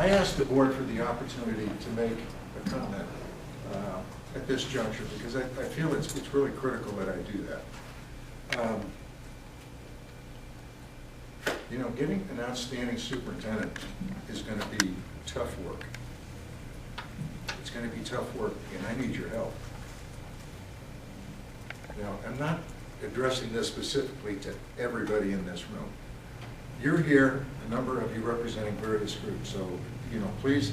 I asked the board for the opportunity to make a comment at this juncture because I feel it's really critical that I do that. You know, getting an outstanding superintendent is going to be tough work. It's going to be tough work, and I need your help. Now, I'm not addressing this specifically to everybody in this room. You're here, a number of you representing various groups, so, you know, please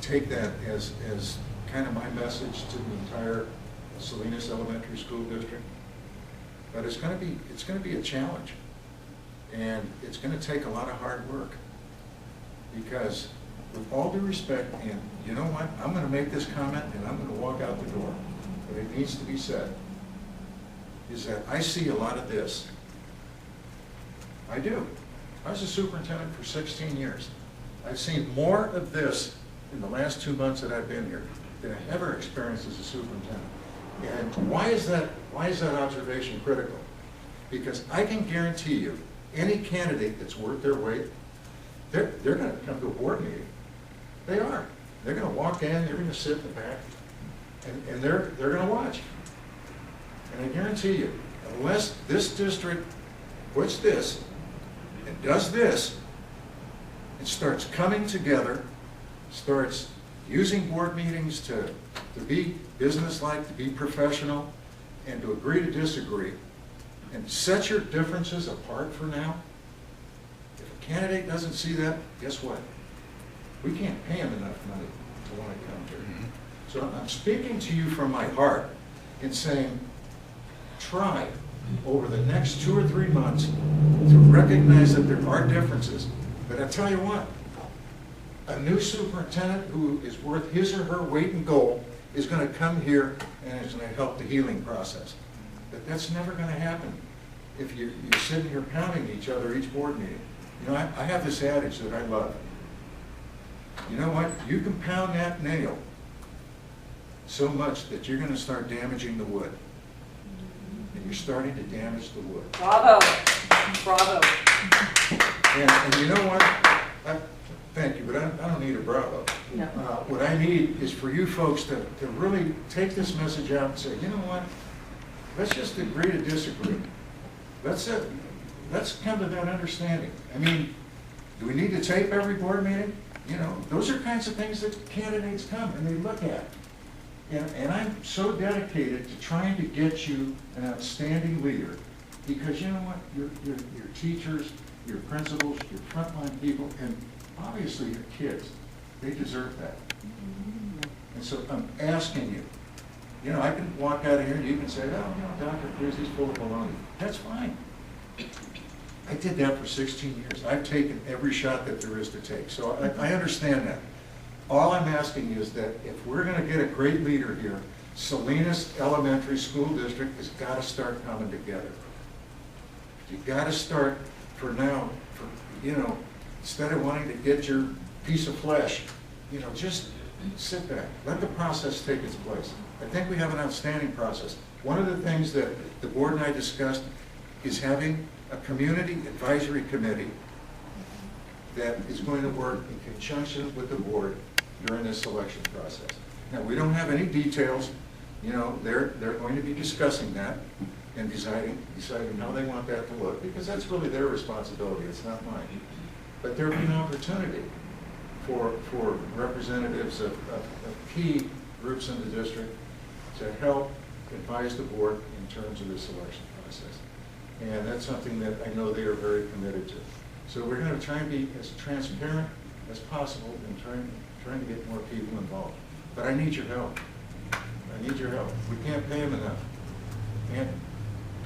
take that as kind of my message to the entire Salinas Elementary School District. But it's going to be a challenge, and it's going to take a lot of hard work, because with all due respect, and you know what, I'm going to make this comment and I'm going to walk out the door, but it needs to be said, is that I see a lot of this. I do. I was a superintendent for 16 years. I've seen more of this in the last 2 months that I've been here than I ever experienced as a superintendent. And why is that observation critical? Because I can guarantee you, any candidate that's worth their weight, they're going to come to a board meeting. They are. They're going to walk in, they're going to sit in the back, and they're going to watch. And I guarantee you, unless this district puts this and does this, and starts coming together, starts using board meetings to be businesslike, to be professional, and to agree to disagree, and set your differences apart for now. If a candidate doesn't see that, guess what? We can't pay him enough money to want to come here. Mm-hmm. So I'm speaking to you from my heart in saying, try over the next 2 or 3 months to recognize that there are differences. But I tell you what, a new superintendent who is worth his or her weight in gold is going to come here and is going to help the healing process. But that's never going to happen if you're sitting here pounding each other each board meeting. You know, I have this adage that I love. You know what? You can pound that nail so much that you're going to start damaging the wood. And you're starting to damage the wood. Bravo. Bravo. And you know what? Thank you, but I don't need a bravo. No. What I need is for you folks to really take this message out and say, you know what? Let's just agree to disagree. Let's come to that understanding. I mean, do we need to tape every board meeting? You know, those are kinds of things that candidates come and they look at. And I'm so dedicated to trying to get you an outstanding leader, because you know what? Your teachers, your principals, your frontline people, and obviously your kids, they deserve that. And so I'm asking you, you know, I can walk out of here and you can say, oh, you know, Dr. Cruz, he's full of baloney. That's fine. I did that for 16 years. I've taken every shot that there is to take. So I understand that. All I'm asking is that if we're going to get a great leader here, Salinas Elementary School District has got to start coming together. You've got to start for now, you know, instead of wanting to get your piece of flesh, you know, just sit back. Let the process take its place. I think we have an outstanding process. One of the things that the board and I discussed is having a community advisory committee that is going to work in conjunction with the board during this selection process. Now, we don't have any details. You know, they're going to be discussing that and deciding how they want that to look, because that's really their responsibility. It's not mine. But there will be an opportunity for representatives of key groups in the district to help advise the board in terms of the selection process. And that's something that I know they are very committed to. So we're going to try and be as transparent as possible and trying to get more people involved. But I need your help. I need your help. We can't pay them enough. We can't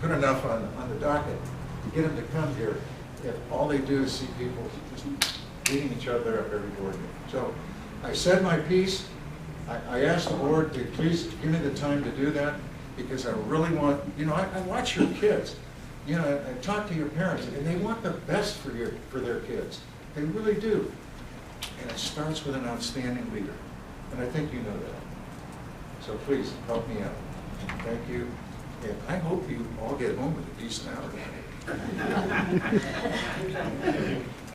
put enough on the docket to get them to come here if all they do is see people just beating each other up every board meeting. So I said my piece. I asked the board to please give me the time to do that, because I really want, you know, I watch your kids. You know, I talk to your parents, and they want the best for their kids. They really do. And it starts with an outstanding leader. And I think you know that. So please, help me out. Thank you. And I hope you all get home with a decent hour.